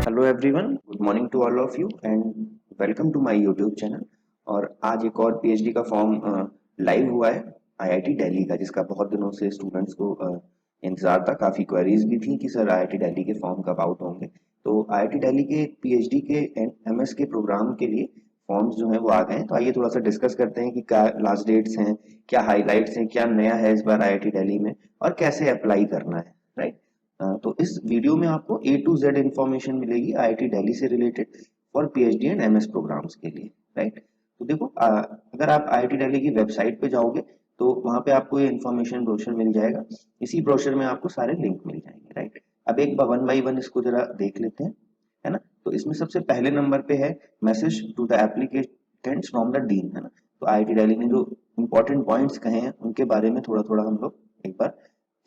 Hello everyone, good morning to all of you and welcome to my YouTube channel. और आज एक और PhD का फॉर्म लाइव हुआ है आईआईटी दिल्ली का, जिसका बहुत दिनों से स्टूडेंट्स को इंतजार था। काफ़ी क्वेरीज भी थी कि सर आईआईटी दिल्ली के फॉर्म कब आउट होंगे। तो आईआईटी दिल्ली के पीएचडी के एंड एमएस के प्रोग्राम के लिए फॉर्म्स जो है वो आ गए हैं। तो आइए थोड़ा सा डिस्कस करते हैं कि क्या लास्ट डेट्स हैं, क्या हाईलाइट्स हैं, क्या नया है इस बार आईआईटी दिल्ली में और कैसे अप्लाई करना है, राइट। तो इस वीडियो में आपको ए टू जेड इंफॉर्मेशन मिलेगी आईआईटी दिल्ली से related for PhD and MS programmes के लिए, राइट। तो देखो, अगर आप आईआईटी दिल्ली की वेबसाइट पे जाओगे तो वहां पे आपको ये इन्फॉर्मेशन ब्रोशर मिल जाएगा। इसी ब्रोशर में आपको सारे लिंक मिल जाएंगे, राइट। अब एक वन बाई वन इसको जरा देख लेते हैं, है ना। तो इसमें सबसे पहले नंबर पे है message to the applicants from the dean, है ना। तो आईआईटी दिल्ली ने जो इंपॉर्टेंट पॉइंट्स कहे हैं उनके बारे में थोड़ा थोड़ा हम लोग एक बार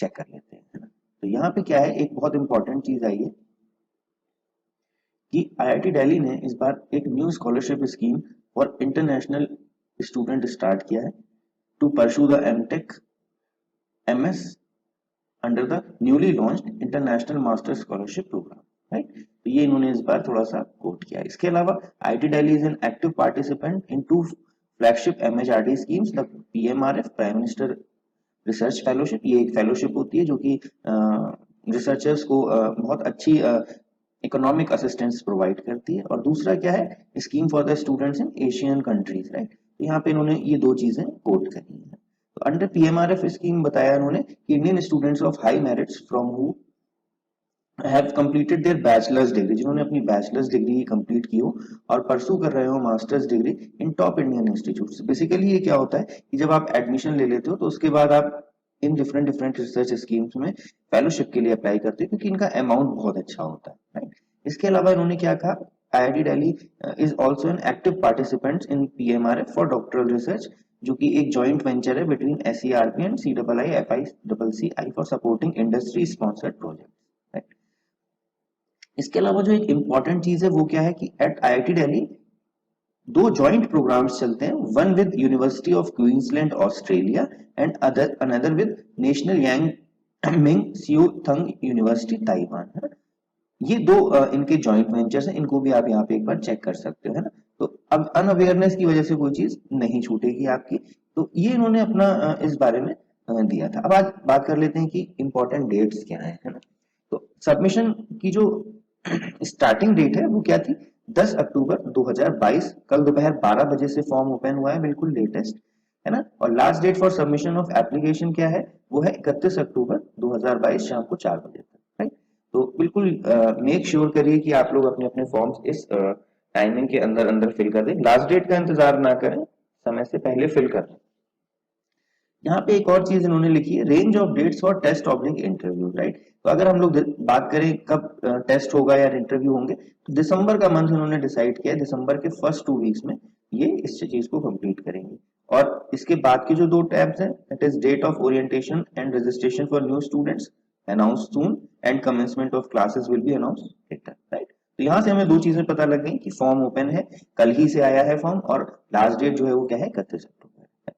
चेक कर लेते हैं, है ना। तो यहाँ पे क्या है, एक बहुत इंपॉर्टेंट चीज आई है कि आईआईटी दिल्ली ने इस बार एक new scholarship scheme for international student start किया है to pursue the MTech MS under the newly launched international master scholarship programme, right. तो ये इन्होंने इस बार थोड़ा सा कोट किया है। इसके अलावा IIT Delhi is an active participant in two flagship MHRD schemes, the PMRF prime minister research fellowship. ये एक फेलोशिप होती है जो कि रिसर्चर्स को बहुत अच्छी इकोनॉमिक असिस्टेंस प्रोवाइड करती है। और दूसरा क्या है, scheme for the students in Asian countries, right. तो यहाँ पे इन्होंने ये दो चीजें कोट करी है। तो अंडर पीएमआरएफ स्कीम बताया इन्होंने कि Indian students of high merits from who have completed there bachelors degree, जिन्होंने अपनी बैचलर्स डिग्री कंप्लीट की हो और परसू कर रहे हो masters degree in top Indian institutes. Basically ये क्या होता है कि जब आप एडमिशन ले लेते हो तो उसके बाद आप in different different research schemes में फेलोशिप के लिए अप्लाई करते हो, क्योंकि इनका अमाउंट बहुत अच्छा होता है, राइट। इसके अलावा इन्होंने क्या कहा, IIT Delhi is also an active participant in PMRF for doctoral research, जो कि एक जॉइंट वेंचर है between SCERP and CII for supporting industry sponsored project. इसके अलावा जो एक इम्पॉर्टेंट चीज है वो क्या है कि एट आईआईटी दिल्ली दो जॉइंट प्रोग्राम्स चलते हैं, one with university of Queensland Australia and another with national Yang Ming सियो थंग यूनिवर्सिटी ताइवान, है ना। ये दो इनके जॉइंट वेंचर्स हैं, इनको भी आप यहाँ पे एक बार चेक कर सकते हो, है ना। तो अब अनअवेयरनेस की वजह से कोई चीज नहीं छूटेगी आपकी। तो ये इन्होंने अपना इस बारे में दिया था। अब आज बात कर लेते हैं कि इंपॉर्टेंट डेट्स क्या है ना। तो सबमिशन की जो स्टार्टिंग डेट है वो क्या थी, 10 अक्टूबर 2022। कल दोपहर 12 बजे से फॉर्म ओपन हुआ है, बिल्कुल लेटेस्ट, है ना। और last date for submission of application क्या है, वो है 31 अक्टूबर 2022 शाम को 4 बजे तक, राइट। तो बिल्कुल मेक श्योर करिए कि आप लोग अपने अपने फॉर्म्स इस टाइमिंग के अंदर अंदर फिल कर दें। लास्ट डेट का इंतजार ना करें, समय से पहले फिल कर दें। यहाँ पे एक और चीज इन्होंने लिखी है, range of dates for test oblique interview, right. तो अगर हम लोग बात करें कब टेस्ट होगा या इंटरव्यू होंगे, तो दिसंबर का मंथ इन्होंने डिसाइड किया है। दिसंबर के फर्स्ट 2 वीक्स में ये इस चीज को कंप्लीट करेंगे। और इसके बाद की जो दो टैब्स हैं, that is date of orientation and registration for new students announce soon and commencement of classes will be announce later, right. तो यहाँ से हमें दो चीजें पता लग गई कि फॉर्म ओपन है, कल ही से आया है फॉर्म, और लास्ट डेट जो है वो क्या है, 31 अक्टूबर।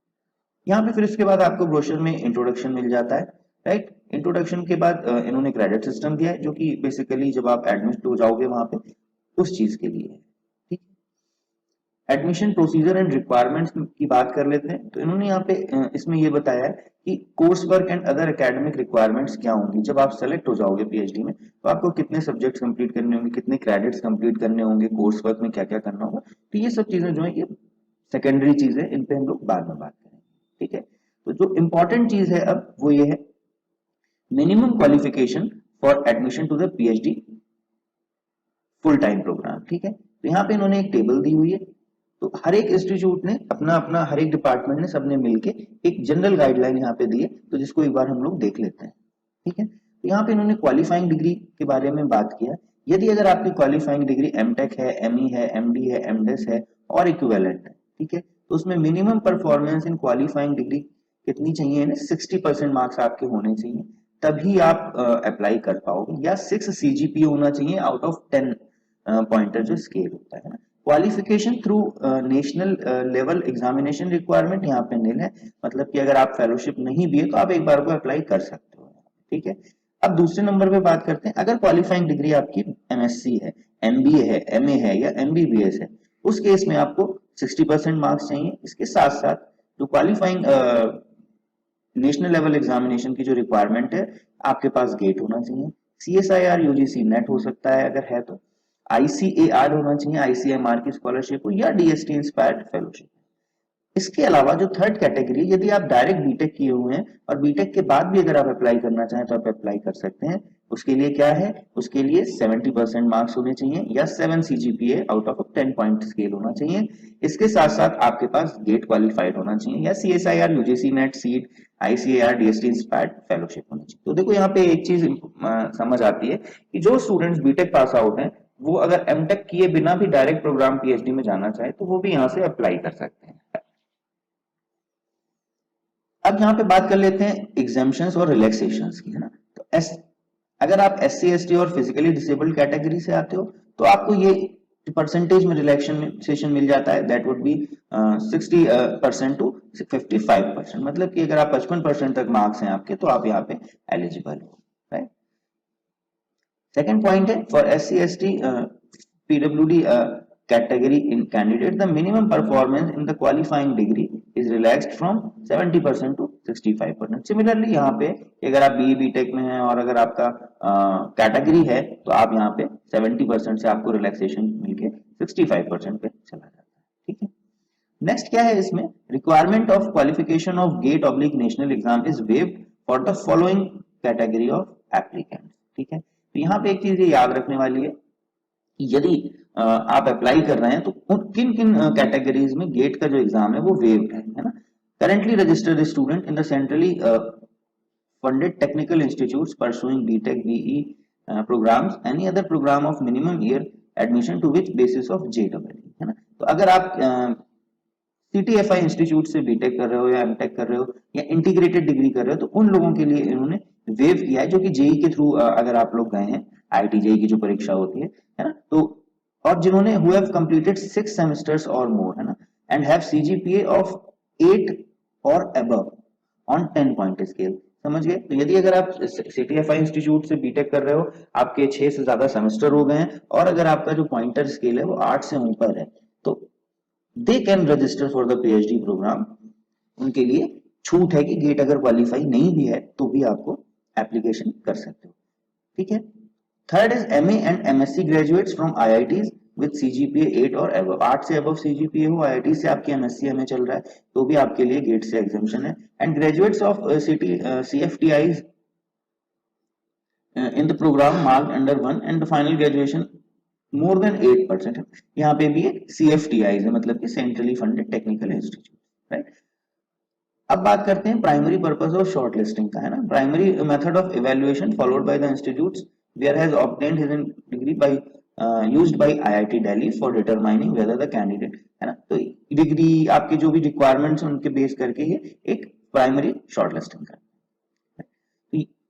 यहाँ पे फिर इसके बाद आपको ब्रोशर में इंट्रोडक्शन मिल जाता है, राइट। इंट्रोडक्शन के बाद इन्होंने क्रेडिट सिस्टम दिया है, जो कि बेसिकली जब आप एडमिट हो जाओगे वहां पे उस चीज के लिए है, ठीक। एडमिशन प्रोसीजर एंड रिक्वायरमेंट्स की बात कर लेते हैं। तो इन्होंने यहाँ पे इसमें ये बताया है कि course work and other academic requirements क्या होंगी जब आप सेलेक्ट हो जाओगे पीएचडी में। तो आपको कितने सब्जेक्ट्स कंप्लीट करने होंगे, कितने क्रेडिट्स कंप्लीट करने होंगे, कोर्स वर्क में क्या क्या करना होगा। तो ये सब चीजें जो है ये सेकेंडरी चीजें, इन पे हम लोग बाद में बात करेंगे, ठीक है। तो जो इंपॉर्टेंट चीज है अब वो ये है, minimum qualification for admission to the PhD full time programme, ठीक है। तो यहाँ पे इन्होंने एक टेबल दी हुई है। तो हर एक इंस्टीट्यूट ने अपना अपना, हर एक डिपार्टमेंट ने सबने मिलके एक जनरल गाइडलाइन यहाँ पे दी है, तो जिसको एक बार हम लोग देख लेते हैं, ठीक है। तो यहाँ पे इन्होंने क्वालिफाइंग डिग्री के बारे में बात किया। यदि अगर आपकी क्वालिफाइंग डिग्री एमटेक है, एमई है, एमडी है, एमडेस है और इक्विवेलेंट है, ठीक है, तो उसमें minimum performance in qualifying degree कितनी चाहिए ना, 60% मार्क्स आपके होने चाहिए, तभी आप अप्लाई कर पाओगे। या 6 सीजीपीए होना चाहिए आउट ऑफ 10 पॉइंटर जो स्केल होता है ना। Qualification through national level examination requirement यहाँ पे निल है, मतलब कि अगर आप फेलोशिप नहीं भी है तो आप एक बार को अप्लाई कर सकते हो, ठीक है। अब दूसरे नंबर पे बात करते हैं, अगर क्वालिफाइंग डिग्री आपकी एमएससी है, एमबीए है, एमए है या एमबीबीएस है, उस केस में आपको 60% मार्क्स चाहिए। इसके साथ साथ जो क्वालिफाइंग नेशनल लेवल एग्जामिनेशन की जो रिक्वायरमेंट है, आपके पास गेट होना चाहिए, सीएसआईआर यूजीसी नेट हो सकता है अगर है तो, आईसीएआर होना चाहिए, आईसीएमआर की स्कॉलरशिप हो या डीएसटी इंस्पायर्ड फेलोशिप। इसके अलावा जो थर्ड कैटेगरी, यदि आप डायरेक्ट बीटेक किए हुए हैं और बीटेक के बाद भी अगर आप अप्लाई करना चाहें तो आप अप्लाई कर सकते हैं। उसके लिए क्या है, उसके लिए 70% मार्क्स होने चाहिए या 7 CGPA out of 10 point scale होना चाहिए। इसके साथ साथ आपके पास गेट क्वालिफाइड होना चाहिए या CSIR UGC net seat ICAR DST inspired fellowship होनी चाहिए। तो देखो यहाँ पे एक चीज समझ आती है कि जो स्टूडेंट्स बीटेक पास आउट हैं वो अगर एमटेक किए बिना भी डायरेक्ट प्रोग्राम पीएचडी में जाना चाहे तो वो भी यहाँ से अप्लाई कर सकते हैं। अब यहाँ पे बात कर लेते हैं एग्जाम्पशंस और रिलैक्सेशंस की, है ना। तो अगर आप एससी एसटी और फिजिकली डिसेबल्ड कैटेगरी से आते हो तो आपको ये परसेंटेज में रिलैक्सेशन मिल जाता है, दैट वुड बी 60% टू 55%। मतलब कि अगर आप 55% तक मार्क्स हैं आपके तो आप यहाँ पे एलिजिबल हो, राइट। सेकेंड पॉइंट है for SC ST PWD category in candidate, the minimum performance in the qualifying degree is relaxed from 70% to 65%। Similarly यहाँ पे अगर आप बीई बीटेक में हैं और अगर आपका कैटेगरी है तो आप यहाँ पे 70% से आपको रिलैक्सेशन मिलके 65% पे चला जाता है, ठीक है। नेक्स्ट क्या है इसमें, requirement of qualification of GATE oblique national exam is waived for the following category of applicant, ठीक है। तो यहाँ पे एक चीज ये याद रखने वाली है, यदि आप अप्लाई कर रहे हैं तो किन किन कैटेगरीज में गेट का जो एग्जाम है वो वेव्ड है ना। Currently registered student in the centrally funded technical institutes pursuing BTech BE programmes any other programme of minimum year admission to which basis of JW, है ना। तो अगर आप सीटीएफआई इंस्टीट्यूट से बीटेक कर रहे हो या एमटेक कर रहे हो या इंटीग्रेटेड डिग्री कर रहे हो तो उन लोगों के लिए इन्होंने वेव किया है, जो कि जेई के थ्रू अगर आप लोग गए हैं, आईआईटी जेई की जो परीक्षा होती है ना, तो और जिन्होंने who have completed 6 semesters or more, है ना, and have CGPA of 8 or above on 10 point scale, समझ गए। तो यदि अगर आप सीटीएफआई इंस्टीट्यूट से बीटेक कर रहे हो, आपके 6 से ज्यादा सेमेस्टर हो गए हैं और अगर आपका जो पॉइंटर स्केल है वो 8 से ऊपर है तो they can register for the PhD programme. उनके लिए छूट है कि गेट अगर क्वालिफाई नहीं भी है तो भी आपको एप्लीकेशन कर सकते हो, ठीक है। Third is MA and MSc graduates from IITs with CGPA 8 और अबव, 8 से अबव सीजीपीए हो, आईआईटी से आपकी एमएससी एमए चल रहा है तो भी आपके लिए गेट से एग्जाम्पशन है। And graduates of CFTIs in the programme marked under 1 and the final graduation more than 8%, यहाँ पे भी एक सीएफटीआईज है, मतलब कि centrally funded technical institute, right. अब बात करते हैं primary purpose of shortlisting का, है ना। Primary method of evaluation followed by the institutes where has obtained his degree by used by IIT Delhi for determining whether the candidate, है ना। तो डिग्री आपके जो भी रिक्वायरमेंट्स हैं उनके बेस करके ही एक प्राइमरी शॉर्टलिस्टिंग का।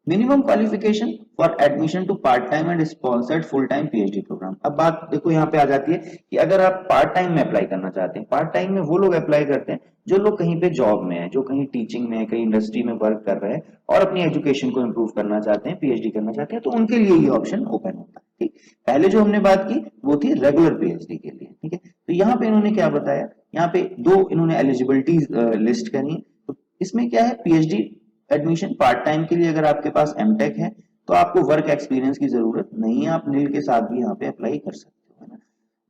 Minimum qualification for admission to part time and sponsored full time PhD programme. अब बात देखो यहाँ पे आ जाती है कि अगर आप पार्ट टाइम में अप्लाई करना चाहते हैं, पार्ट टाइम में वो लोग अप्लाई करते हैं जो लोग कहीं पे जॉब में है, जो कहीं टीचिंग में है, कहीं इंडस्ट्री में वर्क कर रहे हैं और अपनी एजुकेशन को इम्प्रूव करना चाहते हैं, पीएचडी करना चाहते हैं, तो उनके लिए ये ऑप्शन ओपन होता है, ठीक। पहले जो हमने बात की वो थी रेगुलर पीएचडी के लिए, ठीक है। तो यहाँ पे इन्होंने क्या बताया, यहाँ पे दो इन्होंने एलिजिबिलिटी लिस्ट करी। तो इसमें क्या है, पीएचडी एडमिशन पार्ट टाइम के लिए अगर आपके पास एमटेक है तो आपको वर्क एक्सपीरियंस की जरूरत नहीं है, आप नील के साथ भी यहाँ पे अप्लाई कर सकते हो, है ना।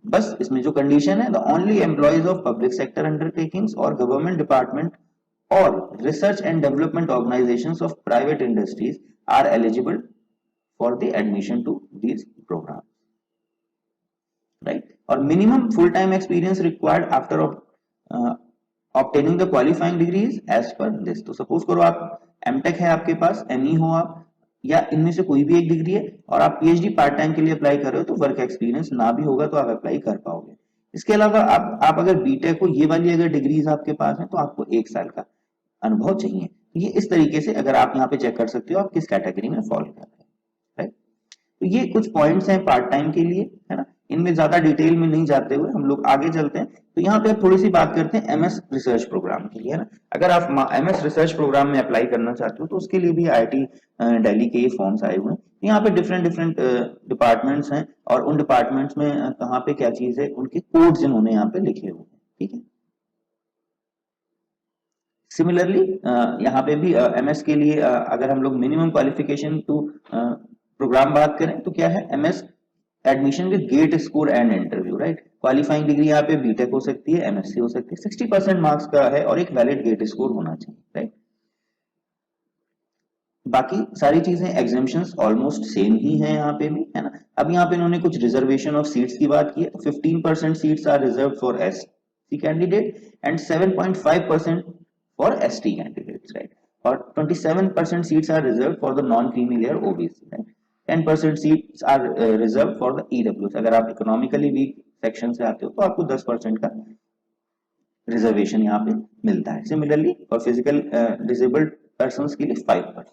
बस इसमें जो कंडीशन है, the only employees of public sector undertakings और गवर्नमेंट डिपार्टमेंट और research and development organisations of private industries are eligible for the admission to these programme, right. और minimum full time experience required after obtaining the qualifying degrees as per this। तो suppose करो आप MTech है आपके पास, ME हो आप, या इनमें से कोई भी एक डिग्री है और आप पीएचडी पार्ट टाइम के लिए अप्लाई कर रहे हो तो वर्क एक्सपीरियंस ना भी होगा तो आप अप्लाई कर पाओगे। इसके अलावा आप अगर बीटेक हो, ये वाली अगर डिग्रीज आपके पास है तो आपको 1 साल का अनुभव चाहिए। ये इस तरीके से अगर आप यहाँ पे चेक कर सकते हो आप किस कैटेगरी में फॉलो कर रहे हैं, राइट। तो ये कुछ पॉइंट्स हैं पार्ट टाइम के लिए, है ना। इनमें ज्यादा डिटेल में नहीं जाते हुए हम लोग आगे चलते हैं। तो यहाँ पे थोड़ी सी बात करते हैं एमएस रिसर्च प्रोग्राम की, है ना। अगर आप एमएस रिसर्च प्रोग्राम में अप्लाई करना चाहते हो तो उसके लिए भी आईआईटी दिल्ली के ये फॉर्म्स आए हुए हैं। यहाँ पे डिफरेंट डिफरेंट डिपार्टमेंट्स हैं और उन डिपार्टमेंट्स में कहाँ पे क्या चीज है, उनके कोड्स इन्होंने यहाँ पे लिखे हुए हैं, ठीक है। सिमिलरली यहाँ पे भी एमएस के लिए अगर हम लोग मिनिमम क्वालिफिकेशन टू प्रोग्राम बात करें तो क्या है, MS admission with GATE score and interview, right. Qualifying degree यहाँ पे बीटेक हो सकती है, एमएससी हो सकती है, 60% मार्क्स का है और एक वैलिड गेट स्कोर होना चाहिए, राइट। बाकी सारी चीजें एग्जामिशंस ऑलमोस्ट सेम ही हैं यहाँ पे भी, है ना। अब यहाँ पे इन्होंने कुछ रिजर्वेशन ऑफ सीट्स की बात की है। 15% seats are reserve for SC candidate and 7.5% for ST candidates, right. और 27% seats are reserve for the non creamy layer OBC, right. 10% seats are reserve for the EWS. अगर आप इकोनॉमिकली वीक सेक्शन से आते हो तो आपको 10% का रिजर्वेशन यहाँ पे मिलता है। सिमिलरली और फिजिकल डिसेबल्ड पर्सन के लिए 5%।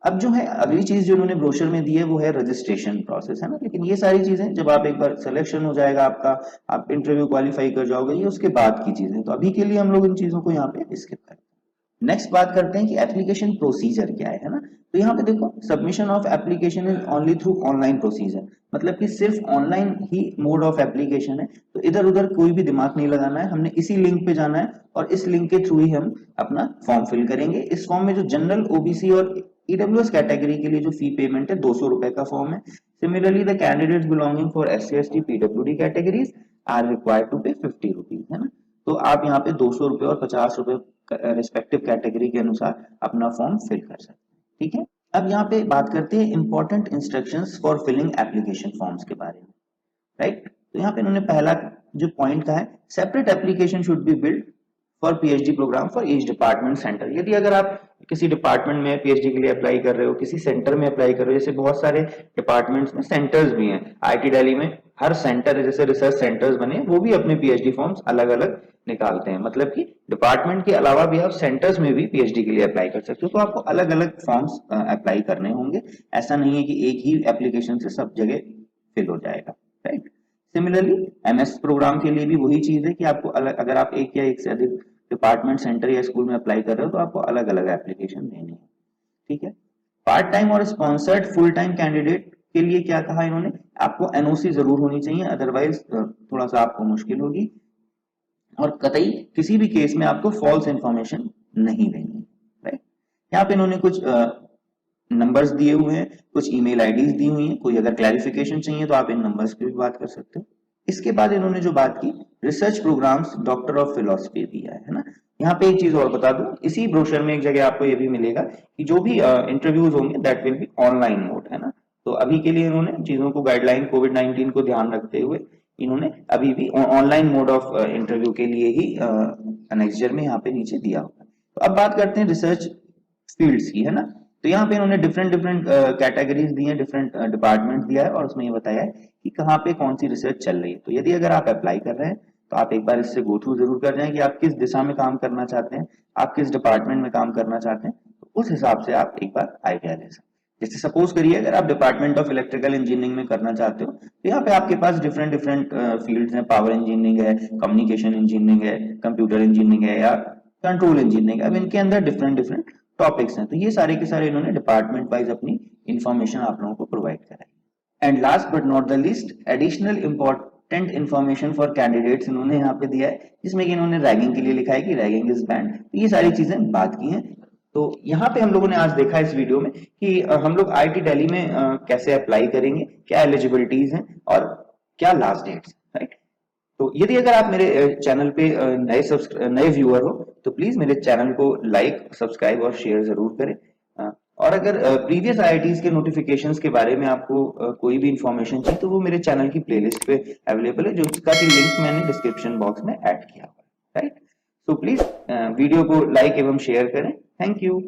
अब जो है अगली चीज जो उन्होंने ब्रोशर में दी है वो है रजिस्ट्रेशन प्रोसेस, है ना। लेकिन ये सारी चीजें जब आप एक बार सिलेक्शन हो जाएगा आपका, आप इंटरव्यू क्वालिफाई कर जाओगे, ये उसके बाद की चीजें। तो अभी के लिए हम लोग इन चीजों को यहाँ पे स्किप करते हैं। नेक्स्ट बात करते हैं कि एप्लीकेशन प्रोसीजर क्या है ना। तो यहाँ पे देखो, submission of application is only through online procedure, मतलब कि सिर्फ online he mode of application है। तो इधर उधर कोई भी दिमाग नहीं लगाना है, हमने इसी लिंक पे जाना है और इस लिंक के थ्रू ही हम अपना फॉर्म फिल करेंगे। इस फॉर्म में जो जनरल, ओबीसी और ईडब्ल्यूएस कैटेगरी के लिए जो फी पेमेंट है 200 रुपए का फॉर्म है। Similarly the candidates belonging for SC ST PWD categories are required to pay 50 rupees, है ना। तो आप यहाँ पे 200 रुपए और 50 रुपए रिस्पेक्टिव कैटेगरी के अनुसार अपना फॉर्म फिल कर सकते हैं, ठीक है। अब यहाँ पे बात करते हैं important instructions for filling application forms के बारे में, राइट। तो यहाँ पे इन्होंने पहला जो पॉइंट कहा है, separate application should be build for PhD program for each department centre. यदि अगर आप किसी डिपार्टमेंट में पीएचडी के लिए अप्लाई कर रहे हो, किसी सेंटर में अप्लाई कर रहे हो, जैसे बहुत सारे डिपार्टमेंट्स में सेंटर्स भी हैं, आईआईटी दिल्ली में हर सेंटर जैसे रिसर्च सेंटर्स बने, वो भी अपने पीएचडी फॉर्म्स अलग अलग निकालते हैं। मतलब कि डिपार्टमेंट के अलावा भी आप सेंटर्स में भी पीएचडी के लिए अप्लाई कर सकते हो। तो आपको अलग अलग फॉर्म्स अप्लाई करने होंगे। ऐसा नहीं है कि एक ही एप्लीकेशन से सब जगह फिल हो जाएगा, राइट। सिमिलरली एमएस प्रोग्राम के लिए भी वही चीज है कि आपको अलग, अगर आप एक या एक से अधिक डिपार्टमेंट, सेंटर या स्कूल में अप्लाई कर रहे हो तो आपको अलग अलग एप्लीकेशन देनी है, ठीक है। पार्ट टाइम और स्पॉन्सर्ड फुल टाइम कैंडिडेट के लिए क्या कहा इन्होंने, आपको एनओसी जरूर होनी चाहिए, अदरवाइज थोड़ा सा आपको मुश्किल होगी। और कतई किसी भी केस में आपको फॉल्स इंफॉर्मेशन नहीं देनी, राइट। यहाँ पे इन्होंने कुछ नंबर्स दिए हुए हैं, कुछ ईमेल आईडीज दी हुई हैं। कोई अगर क्लैरिफिकेशन चाहिए तो आप इन नंबर्स पे भी बात कर सकते हो। इसके बाद इन्होंने जो बात की, research programs doctor of philosophy दिया है ना। यहाँ पे एक चीज और बता दूं, इसी ब्रोशर में एक जगह आपको ये भी मिलेगा कि जो भी इंटरव्यूज होंगे that will be online mode, है ना। तो अभी के लिए इन्होंने चीजों को, गाइडलाइन कोविड-19 को ध्यान रखते हुए इन्होंने अभी भी ऑनलाइन मोड ऑफ इंटरव्यू के लिए ही अनेक्स्चर में यहाँ पे नीचे दिया हुआ है। तो अब बात करते हैं रिसर्च फील्ड्स की, है ना। तो यहाँ पे इन्होंने डिफरेंट डिफरेंट कैटेगरीज दी हैं, डिफरेंट डिपार्टमेंट दिया है और उसमें ये बताया है कि कहाँ पे कौन सी रिसर्च चल रही है। तो यदि अगर आप अप्लाई कर रहे हैं तो आप एक बार इससे गो थ्रू जरूर कर जाएं कि आप किस दिशा में काम करना चाहते हैं, आप किस डिपार्टमेंट में काम करना चाहते हैं। तो उस हिसाब से आप एक बार आइडिया ले सकते हैं। जैसे सपोज करिए अगर आप डिपार्टमेंट ऑफ इलेक्ट्रिकल इंजीनियरिंग में करना चाहते हो तो यहाँ पे आपके पास डिफरेंट डिफरेंट फील्ड्स हैं, पावर इंजीनियरिंग है, कम्युनिकेशन इंजीनियरिंग है, कंप्यूटर इंजीनियरिंग है या कंट्रोल इंजीनियरिंग। अब इनके अंदर डिफरेंट डिफरेंट टॉपिक्स हैं। तो ये सारे के सारे इन्होंने डिपार्टमेंट वाइज अपनी इंफॉर्मेशन आप लोगों को प्रोवाइड कराई। And last but not the least, additional important information for candidates इन्होंने यहाँ पे दिया है, जिसमें कि इन्होंने रैगिंग के लिए लिखा है कि रैगिंग इज बैंड। तो ये सारी चीजें बात की हैं। तो यहाँ पे हम लोगों ने आज देखा इस वीडियो में कि हम लोग आईआईटी दिल्ली में कैसे अप्लाई करेंगे, क्या एलिजिबिलिटीज हैं और क्या लास्ट डेट्स, राइट। तो यदि अगर आप मेरे चैनल पे नए व्यूअर हो तो प्लीज मेरे चैनल को लाइक, सब्सक्राइब और शेयर जरूर करें। और अगर प्रीवियस आईआईटीज के नोटिफिकेशंस के बारे में आपको कोई भी इंफॉर्मेशन चाहिए तो वो मेरे चैनल की प्लेलिस्ट पे अवेलेबल है, जो उसका भी लिंक मैंने डिस्क्रिप्शन बॉक्स में ऐड किया हुआ है, राइट। सो प्लीज वीडियो को लाइक एवं शेयर करें। Thank you.